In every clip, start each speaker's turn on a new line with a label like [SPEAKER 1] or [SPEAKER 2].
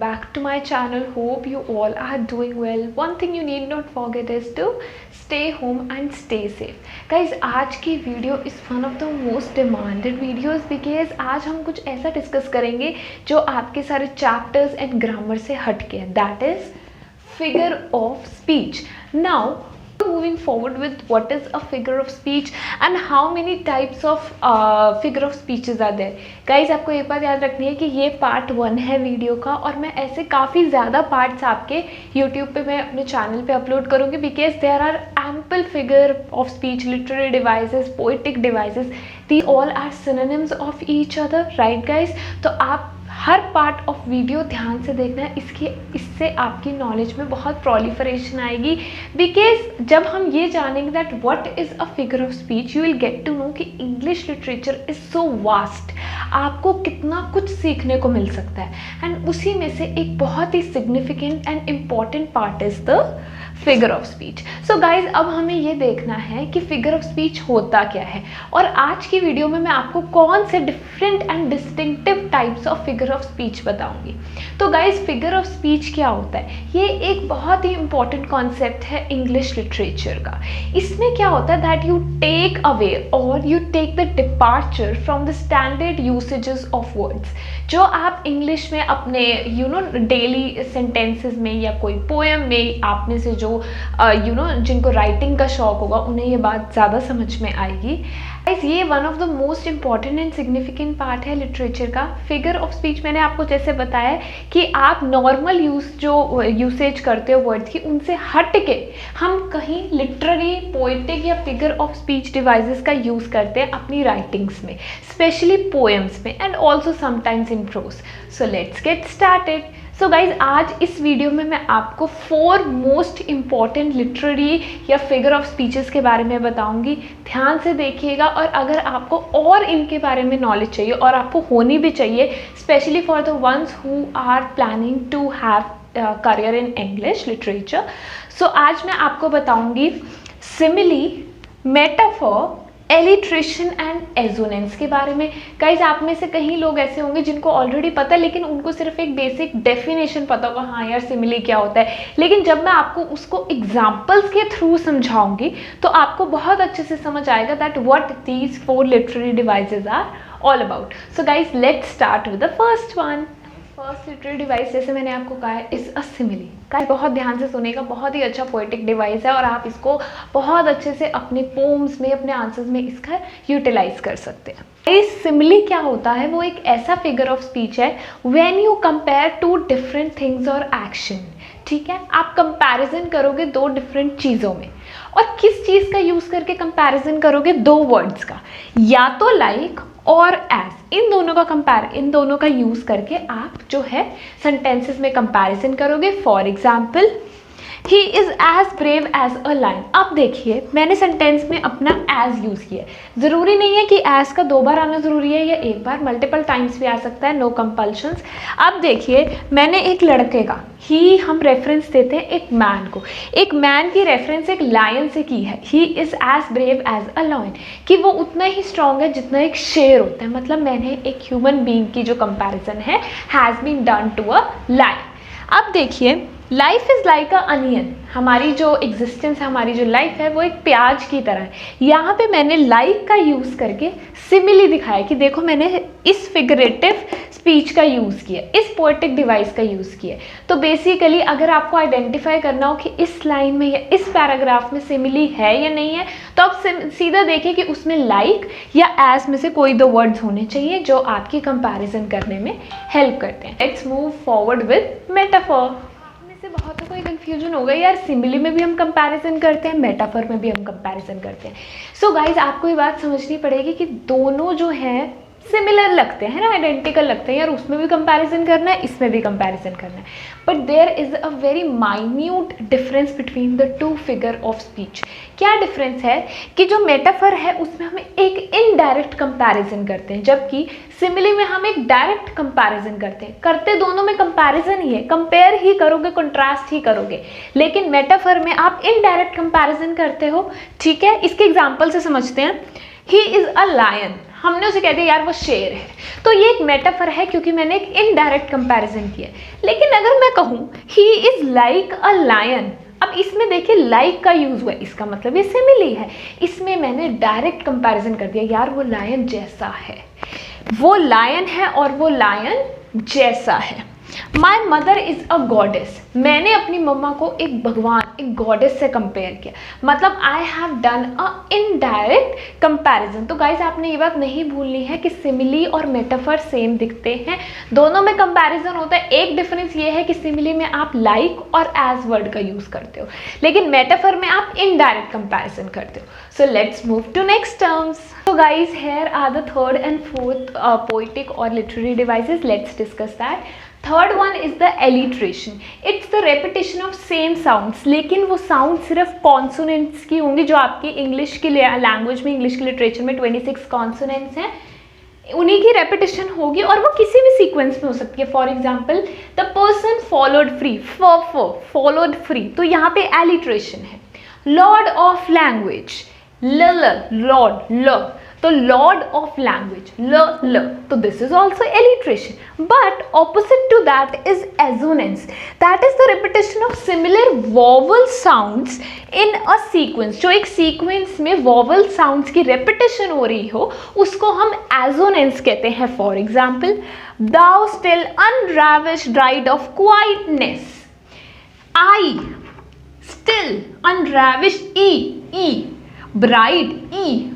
[SPEAKER 1] back to my channel. Hope you all are doing well. One thing you need not forget is to stay home and stay safe. Guys, आज की video is one of the most demanded videos because आज हम कुछ ऐसा discuss करेंगे जो आपके सारे चैप्टर्स एंड ग्रामर से हटके है. That is figure of speech. Now moving forward with what is a figure of speech and how many types of figure of speeches are there. Guys, आपको एक बात याद रखनी है कि ये पार्ट 1 है वीडियो का और मैं ऐसे काफ़ी ज़्यादा पार्ट्स आपके YouTube पे मैं अपने चैनल पे अपलोड करूँगी because there are ample figure of speech, literary devices, poetic devices, they all are synonyms of each other, right guys. तो आप हर पार्ट ऑफ वीडियो ध्यान से देखना है, इससे आपकी नॉलेज में बहुत प्रोलिफरेशन आएगी बिकॉज जब हम ये जानेंगे that what is a figure of speech you will get to know कि English literature is so vast, आपको कितना कुछ सीखने को मिल सकता है. एंड उसी में से एक बहुत ही significant and important part is the figure of speech. So guys, अब हमें ये देखना है कि फिगर ऑफ स्पीच होता क्या है और आज की वीडियो में मैं आपको कौन से different and distinctive types of figure of speech बताऊंगी. तो गाइज, फिगर ऑफ स्पीच क्या होता है? ये एक बहुत ही इंपॉर्टेंट कॉन्सेप्ट है इंग्लिश लिटरेचर का. इसमें क्या होता है दैट यू टेक अवे और you take the departure from the standard usages of words. जो आप इंग्लिश में अपने डेली सेंटेंसेस में या कोई पोएम में आप में से जो जिनको राइटिंग का शौक होगा उन्हें ये बात ज़्यादा समझ में आएगी. गाइस, ये one of the most important and significant part है लिटरेचर का. फिगर ऑफ स्पीच मैंने आपको जैसे बताया कि आप नॉर्मल यूसेज करते हो वर्ड्स की, उनसे हट के हम कहीं लिटरेरी, पोएटिक या फिगर ऑफ स्पीच डिवाइसेस का यूज़ करते हैं अपनी राइटिंग्स में, स्पेशली पोएम्स में and also sometimes in prose. So let's get started. So guys, आज इस वीडियो में मैं आपको 4 मोस्ट इम्पॉर्टेंट लिटरेरी या फिगर ऑफ स्पीचेस के बारे में बताऊंगी. ध्यान से देखिएगा और अगर आपको और इनके बारे में नॉलेज चाहिए और आपको होनी भी चाहिए, specially for the ones who are planning to have career in English literature. So आज मैं आपको बताऊंगी simile, metaphor, alliteration and assonance के बारे में. गाइज, आप में से कई लोग ऐसे होंगे जिनको ऑलरेडी पता है लेकिन उनको सिर्फ एक बेसिक डेफिनेशन पता होगा, हाँ यार सिमिली क्या होता है. लेकिन जब मैं आपको उसको एग्जाम्पल्स के थ्रू समझाऊंगी तो आपको बहुत अच्छे से समझ आएगा that what these 4 literary devices are all about. So guys, let's start with the first one. First literary device, जैसे मैंने आपको कहा है, इज अ सिमिली. गाइस, बहुत ध्यान से सुनेगा, बहुत ही अच्छा पोएटिक डिवाइस है और आप इसको बहुत अच्छे से अपने पोम्स में, अपने आंसर्स में इसका यूटिलाइज कर सकते हैं. इस सिमिली क्या होता है? वो एक ऐसा फिगर ऑफ स्पीच है when you compare 2 different things और एक्शन. ठीक है, आप कंपैरिजन करोगे 2 डिफरेंट चीज़ों में और किस चीज़ का यूज़ करके कंपैरिजन करोगे? 2 वर्ड्स का, या तो लाइक और एज. इन दोनों का यूज़ करके आप जो है सेंटेंसेस में कंपैरिजन करोगे. For example, he is as brave as a lion. अब देखिए, मैंने सेंटेंस में अपना एज यूज़ किया. ज़रूरी नहीं है कि एज का 2 बार आना ज़रूरी है या 1 बार, मल्टीपल टाइम्स भी आ सकता है, नो कंपल्शंस. अब देखिए, मैंने एक लड़के का ही हम रेफरेंस देते हैं एक मैन को. एक मैन की रेफरेंस एक लायन से की है. He is as brave as a lion, कि वो उतना ही स्ट्रॉन्ग है जितना एक शेर होता है. मतलब मैंने एक ह्यूमन बीइंग की जो कंपैरिजन है has been done to a lion. अब देखिए, life is like a onion. हमारी जो एग्जिस्टेंस है, हमारी जो लाइफ है, वो एक प्याज की तरह है. यहाँ पे मैंने लाइक का यूज़ करके सिमिली दिखाया कि देखो मैंने इस फिगरेटिव स्पीच का यूज़ किया, इस पोएटिक डिवाइस का यूज़ किया. तो बेसिकली अगर आपको आइडेंटिफाई करना हो कि इस लाइन में या इस पैराग्राफ में सिमिली है या नहीं है, तो आप सीधा देखिए कि उसमें लाइक या एज में से कोई 2 वर्ड्स होने चाहिए जो आपकी कंपैरिजन करने में हेल्प करते हैं. Let's move forward with metaphor. से बहुतों को कंफ्यूजन होगा, यार सिमिली में भी हम कंपैरिजन करते हैं, मेटाफर में भी हम कंपैरिजन करते हैं. सो गाइज, आपको ये बात समझनी पड़ेगी कि दोनों जो हैं सिमिलर लगते हैं ना, आइडेंटिकल लगते हैं. यार उसमें भी कंपैरिजन करना है, इसमें भी कंपैरिजन करना है, but there is a very minute difference between the 2 figure of speech. क्या डिफरेंस है कि जो मेटाफर है उसमें हम एक इनडायरेक्ट कंपैरिजन करते हैं, जबकि सिमिली में हम एक डायरेक्ट कंपैरिजन करते हैं. करते दोनों में कंपैरिजन ही है, कंपेयर ही करोगे, कंट्रास्ट ही करोगे. लेकिन मेटाफर में आप इनडायरेक्ट कंपैरिजन करते हो. ठीक है, इसके एग्जाम्पल से समझते हैं. ही इज अ लायन, हमने उसे कह दिया यार वो शेर है, तो ये एक मेटाफर है क्योंकि मैंने एक इनडायरेक्ट कंपैरिजन किया। लेकिन अगर मैं कहूँ he is like a lion, अब इसमें देखिए लाइक का यूज हुआ, इसका मतलब ये सिमिली है। इसमें मैंने डायरेक्ट कंपैरिजन कर दिया, यार वो लायन जैसा है, वो लायन है और वो लायन जैसा है। My mother is a goddess, मैंने अपनी मम्मा को एक भगवान, एक गॉडेस से कंपेयर किया, मतलब I have done a indirect comparison. तो गाइज आपने ये बात नहीं भूलनी है कि सिमिली और मेटाफर सेम दिखते हैं, दोनों में कंपैरिजन होता है। एक डिफरेंस ये है कि सिमिली में आप लाइक और एज वर्ड का यूज करते हो, लेकिन मेटाफर में आप इनडायरेक्ट कंपैरिजन करते हो। So let's move to next terms. So guys, here are the third and fourth poetic or literary devices. Let's discuss that. Third one is the alliteration, it's the repetition of same sounds, लेकिन वो sound सिर्फ consonants की होंगी, जो आपकी English की language में, English की लिटरेचर में 26 कॉन्सोनेंट्स हैं, उन्हीं की रेपिटेशन होगी और वो किसी भी सीक्वेंस में हो सकती है। For example the person followed free, followed free, तो यहाँ पे एलिट्रेशन है। लॉर्ड ऑफ लैंग्वेज, लॉर्ड, ल, तो लॉर्ड ऑफ लैंग्वेज, ल, तो this is also alliteration. But opposite to that is assonance, that is the repetition of similar vowel sounds in a sequence. जो एक सीक्वेंस में वॉवल साउंड्स की repetition हो रही हो उसको हम एजोनेंस कहते हैं। For example thou still unravished bride of quietness, I still unravished, ई ब्राइड, ई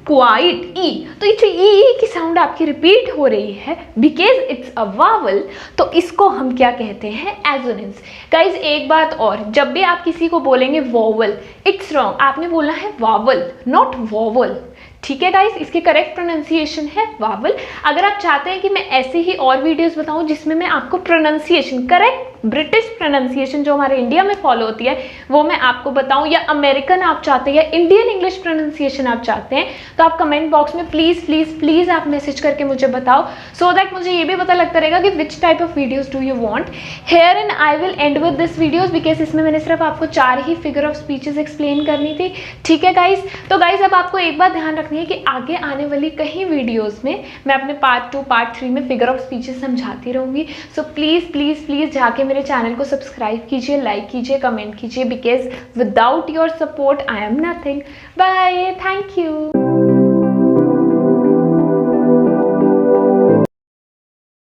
[SPEAKER 1] क्वाइट, ई, तो ये जो ई की साउंड आपकी रिपीट हो रही है बिकॉज इट्स अ वावल, तो इसको हम क्या कहते हैं, एजोनेंस। गाइज एक बात और, जब भी आप किसी को बोलेंगे वोवल, इट्स रॉन्ग, आपने बोलना है वावल, नॉट वोवल, ठीक है गाइज, इसकी करेक्ट प्रोनाउंसिएशन है वावल। अगर आप चाहते हैं कि मैं ऐसे ही और वीडियोस बताऊं जिसमें मैं आपको प्रोनाउंसिएशन, करेक्ट ब्रिटिश प्रोनाउंसिएशन जो हमारे इंडिया में फॉलो होती है वो मैं आपको बताऊं, या अमेरिकन आप चाहते हैं या इंडियन इंग्लिश प्रोनाउंसिएशन आप चाहते हैं, तो आप कमेंट बॉक्स में प्लीज़ प्लीज़ प्लीज़ आप मैसेज करके मुझे बताओ, सो दैट मुझे ये भी पता लगता रहेगा कि which type of videos do you want. Here and I will end with this videos because इसमें मैंने सिर्फ आपको 4 ही फिगर ऑफ स्पीचेस एक्सप्लेन करनी थी, ठीक है गाइज। तो गाइज अब आपको एक बात ध्यान रखनी है कि आगे आने वाली कई वीडियोज़ में मैं अपने पार्ट 2 पार्ट 3 में फिगर ऑफ स्पीचेस समझाती रहूँगी। सो प्लीज़ प्लीज़ प्लीज़ जाके मेरे चैनल को सब्सक्राइब कीजिए, लाइक कीजिए, कमेंट कीजिए, because without your support I am nothing. Bye, thank you.